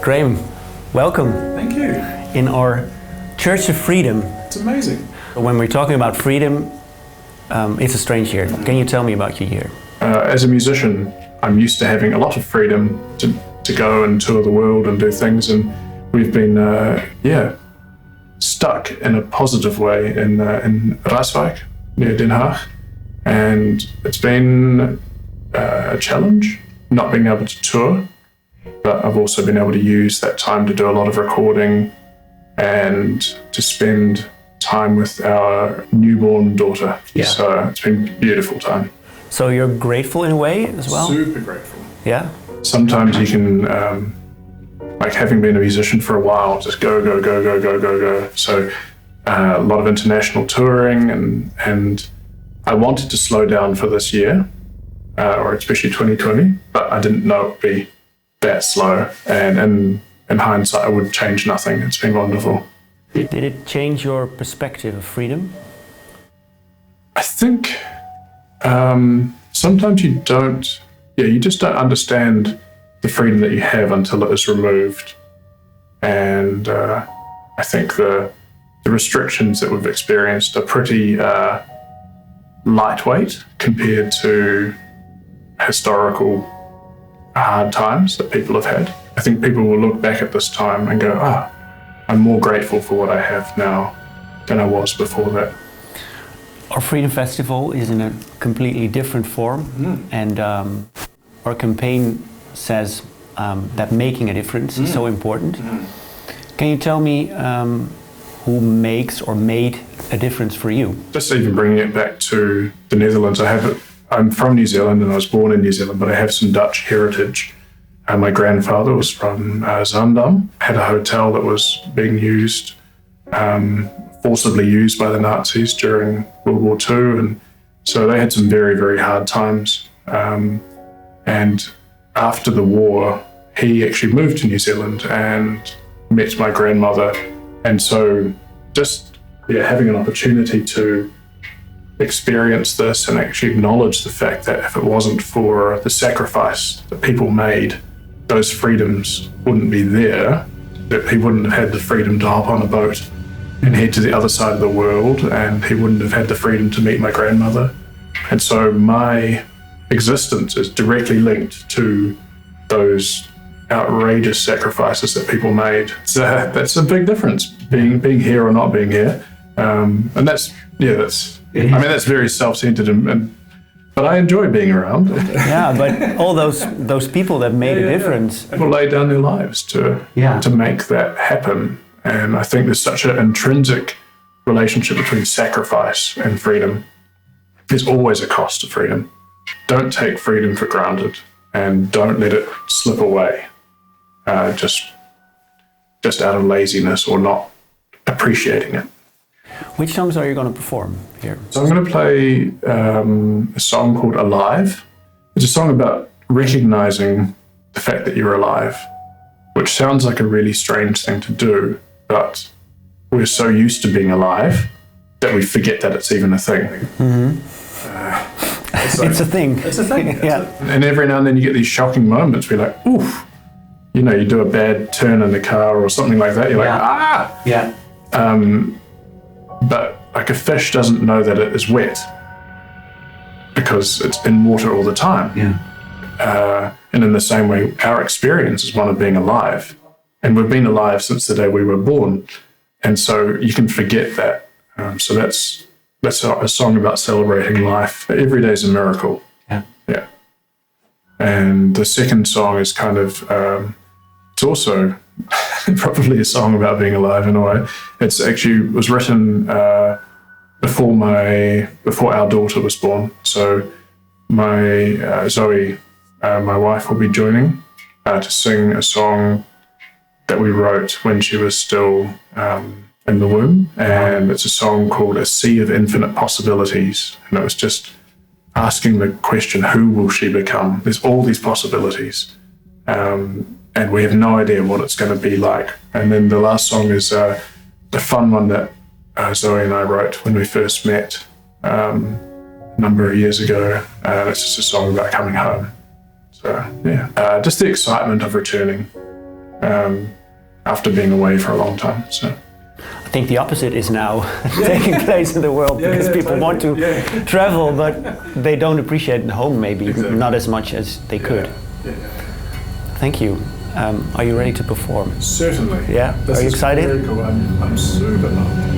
Graeme, welcome. Thank you. In our Church of Freedom. It's amazing. When we're talking about freedom, it's a strange year. Can you tell me about your year? As a musician, I'm used to having a lot of freedom to go and tour the world and do things, and we've been, stuck in a positive way in Raaswijk, near Den Haag, and it's been a challenge not being able to tour, but I've also been able to use that time to do a lot of recording and to spend time with our newborn daughter. Yeah. So it's been a beautiful time. So you're grateful in a way as well? Super grateful. Yeah? Sometimes you can, like having been a musician for a while, just go. So a lot of international touring and I wanted to slow down for this year, or especially 2020, but I didn't know it would be that slow. And in hindsight, I would change nothing. It's been wonderful. Did it change your perspective of freedom? I think sometimes you just don't understand the freedom that you have until it is removed. And I think the restrictions that we've experienced are pretty lightweight compared to historical hard times that people have had. I think people will look back at this time and go, I'm more grateful for what I have now than I was before that. Our Freedom Festival is in a completely different form, and our campaign says that making a difference is so important. Can you tell me who makes or made a difference for you? Just even bringing it back to the Netherlands, I'm from New Zealand and I was born in New Zealand, but I have some Dutch heritage. My grandfather was from Zaandam, had a hotel that was being used, forcibly used by the Nazis during World War II. And so they had some very, very hard times. And after the war, he actually moved to New Zealand and met my grandmother. And so just having an opportunity to experience this and actually acknowledge the fact that if it wasn't for the sacrifice that people made, those freedoms wouldn't be there, that he wouldn't have had the freedom to hop on a boat and head to the other side of the world, and he wouldn't have had the freedom to meet my grandmother. And so my existence is directly linked to those outrageous sacrifices that people made. So that's a big difference, being here or not being here. And that's very self-centered, but I enjoy being around. Yeah, but all those people that made a difference. People laid down their lives to make that happen. And I think there's such an intrinsic relationship between sacrifice and freedom. There's always a cost to freedom. Don't take freedom for granted and don't let it slip away just out of laziness or not appreciating it. Which songs are you going to perform here? So I'm going to play a song called Alive. It's a song about recognizing the fact that you're alive, which sounds like a really strange thing to do, but we're so used to being alive that we forget that it's even a thing. Mm-hmm. It's a thing. It's a thing. Yeah. And every now and then you get these shocking moments where you're like, oof, you do a bad turn in the car or something like that. You're like, ah! Yeah. But like a fish doesn't know that it is wet because it's in water all the time. Yeah. And in the same way, our experience is one of being alive. And we've been alive since the day we were born. And so you can forget that. So that's a song about celebrating life. Every day is a miracle. Yeah. Yeah. And the second song is kind of, it's also probably a song about being alive in a way. It's actually was written before our daughter was born. So my Zoe, my wife, will be joining to sing a song that we wrote when she was still in the womb, and it's a song called A Sea of Infinite Possibilities, and it was just asking the question, who will she become? There's all these possibilities. And we have no idea what it's going to be like. And then the last song is a fun one that Zoe and I wrote when we first met a number of years ago. It's just a song about coming home. So, just the excitement of returning after being away for a long time. So I think the opposite is now taking place in the world because people want to travel, but they don't appreciate home maybe not as much as they could. Thank you. Are you ready to perform? Certainly. Yeah. This Are you excited? Very cool. I'm super pumped.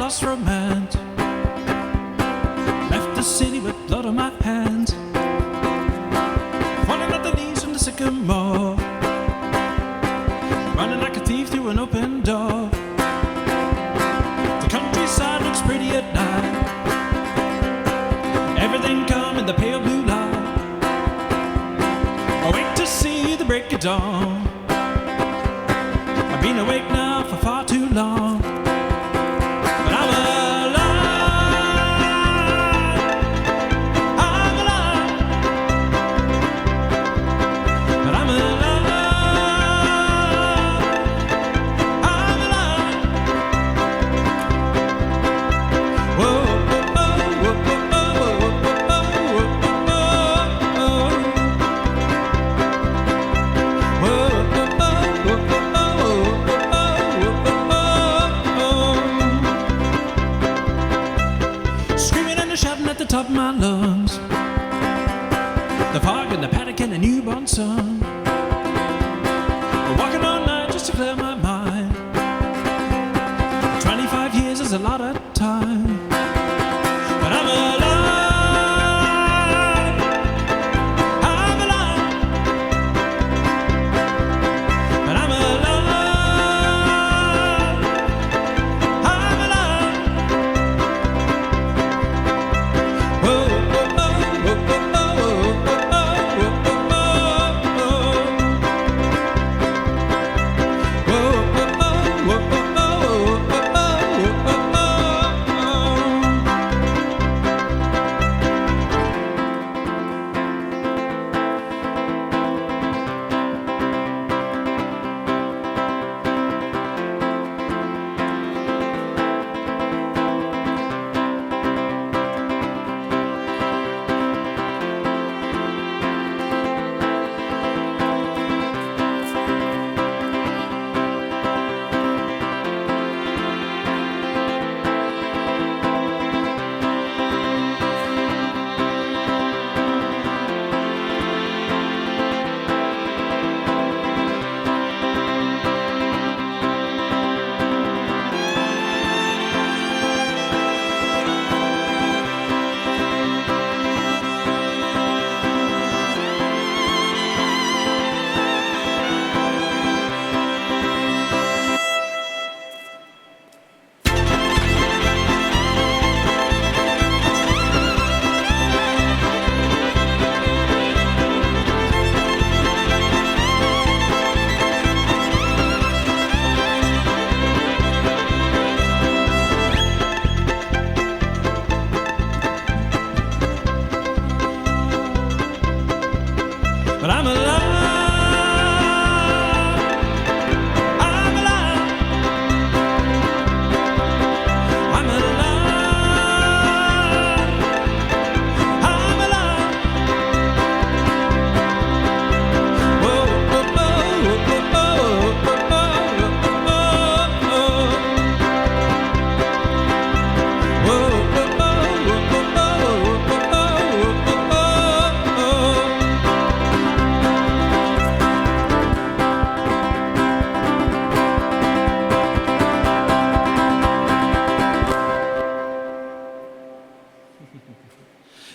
lost romance. Left the city with blood on my hands. Falling at the knees from the sycamore. Running like a thief through an open door. The countryside looks pretty at night. Everything come in the pale blue light. I wait to see the break of dawn. I've been awake now for far too long. But I'm alive. I'm alive. But I'm alive. I'm alive. Whoa, whoa, whoa, whoa, whoa, shouting at the top of my lungs. The fog and the panic and the newborn sun. Walking all night just to clear my mind. 25 years is a lot of time. But I'm alive. I'm alive. But I'm alive. I'm alive.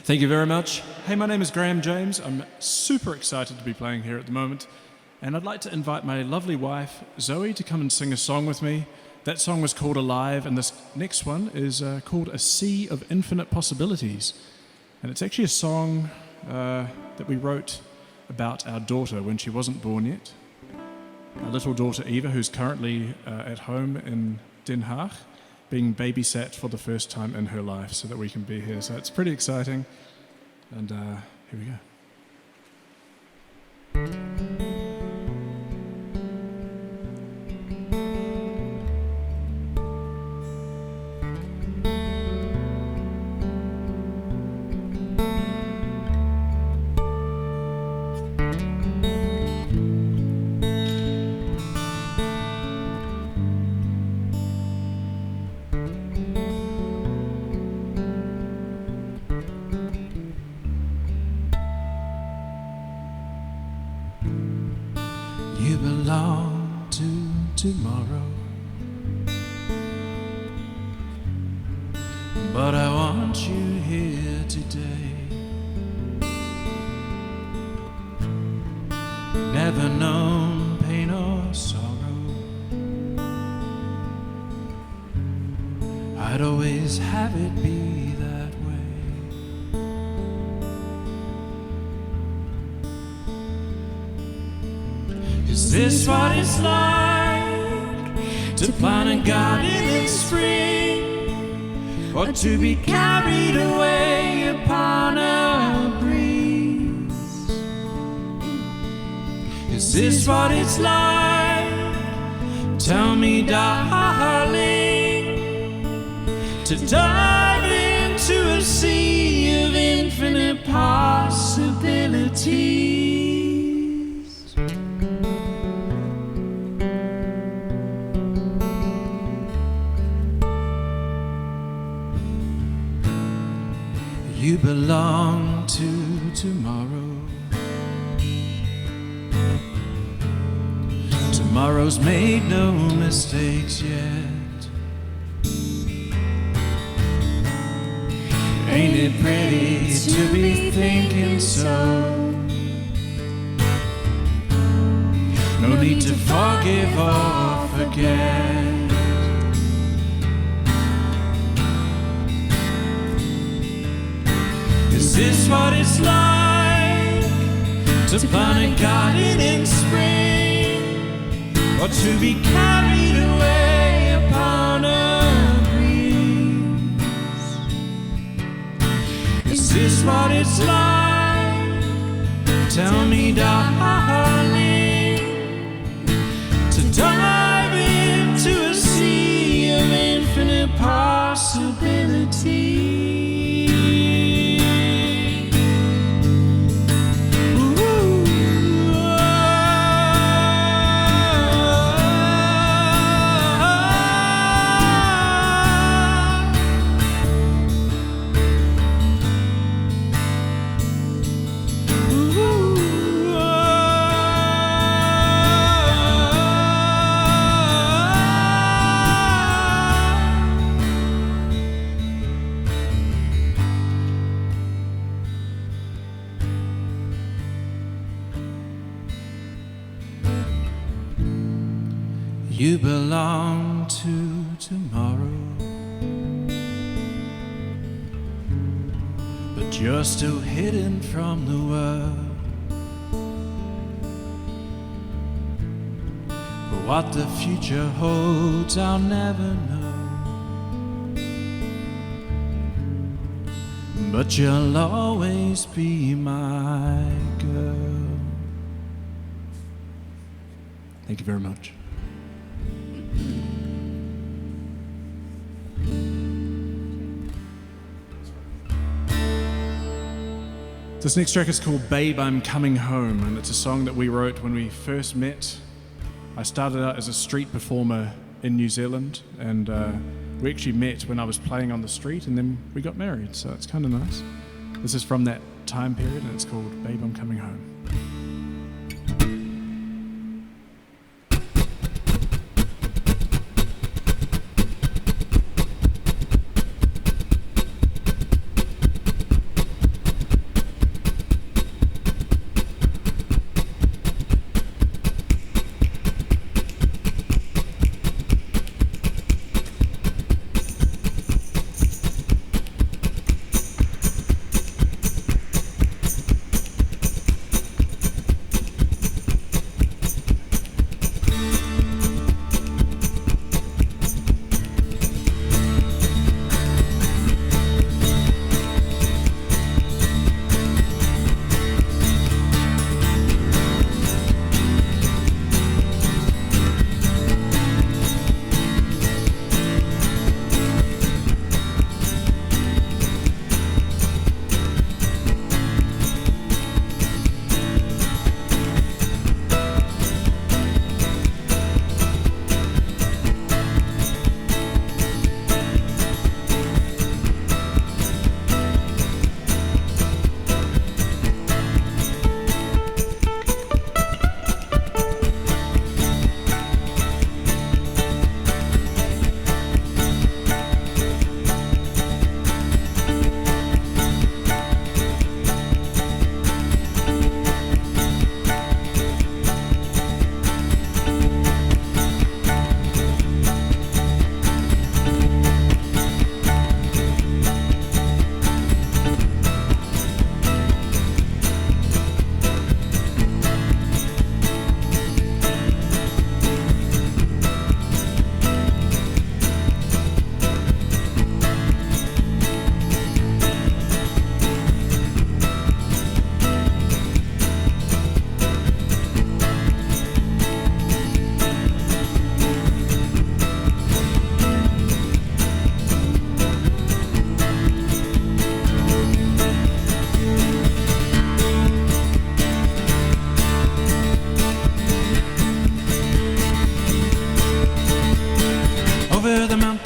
Thank you very much. Hey, my name is Graeme James. I'm super excited to be playing here at the moment. And I'd like to invite my lovely wife, Zoe, to come and sing a song with me. That song was called Alive, and this next one is called A Sea of Infinite Possibilities. And it's actually a song that we wrote about our daughter when she wasn't born yet. Our little daughter Eva, who's currently at home in Den Haag, being babysat for the first time in her life so that we can be here. So it's pretty exciting. And here we go. You belong to tomorrow, but I want you here today. Never known pain or sorrow, I'd always have it be that way. Is this what it's like to plant a garden in spring, or to be carried away upon a breeze? Is this what it's like? Tell me, darling, to dive into a sea of infinite possibilities. You belong to tomorrow. Tomorrow's made no mistakes yet. Ain't it pretty to be thinking so? No need to forgive or forget. Is this what it's like to plant a garden in spring, or to be carried away upon a breeze? Is this what it's like? Tell me, darling, to dive into a sea of infinite possibilities. You belong to tomorrow, but you're still hidden from the world. But what the future holds, I'll never know. But you'll always be my girl. Thank you very much. This next track is called Babe, I'm Coming Home, and it's a song that we wrote when we first met. I started out as a street performer in New Zealand, and we actually met when I was playing on the street, and then we got married, so it's kind of nice. This is from that time period, and it's called Babe, I'm Coming Home.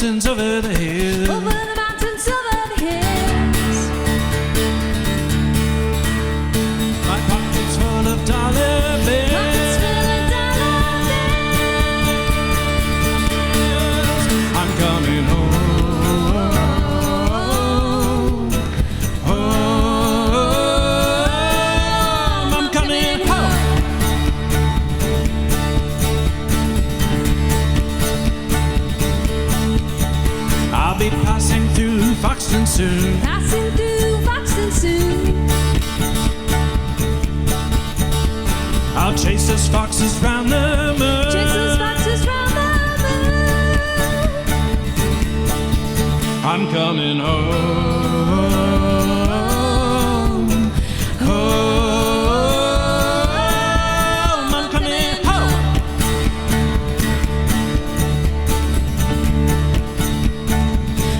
mountains, over the hills. Over the mountains, over the hills. My pockets full of dollar bills. Pockets full of dollar bills. I'm coming home. Home. I'm coming home. I'll be passing through Foxton soon. Passing through Foxton soon. I'll chase those foxes round the moon. Chase those foxes round the moon. I'm coming home. Home. I'm coming home.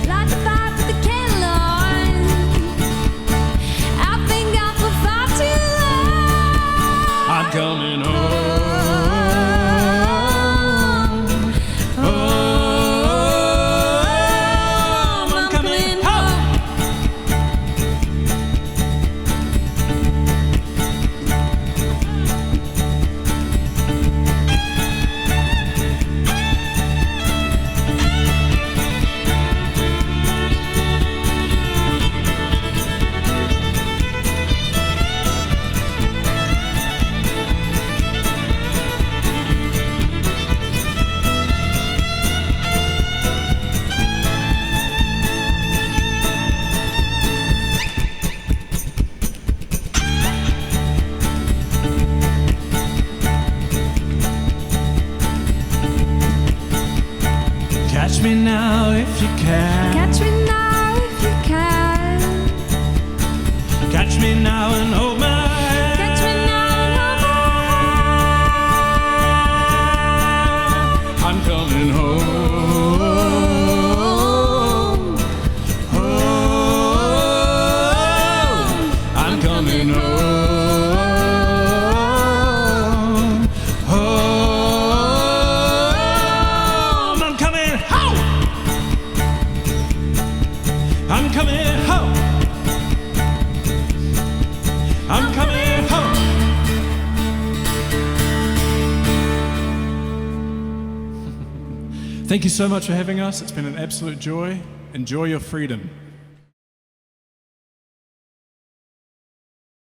Light the fire, put the candle on. I've been gone for far too long. I'm coming home. Home. I'm coming home. Catch me now if you can. Catch me now if you can. Catch me now and hold my hand. Catch me now and hold my hand. I'm coming home. Home. I'm coming home. Home. I'm coming home. I'm coming home. I'm coming home. Thank you so much for having us. It's been an absolute joy. Enjoy your freedom.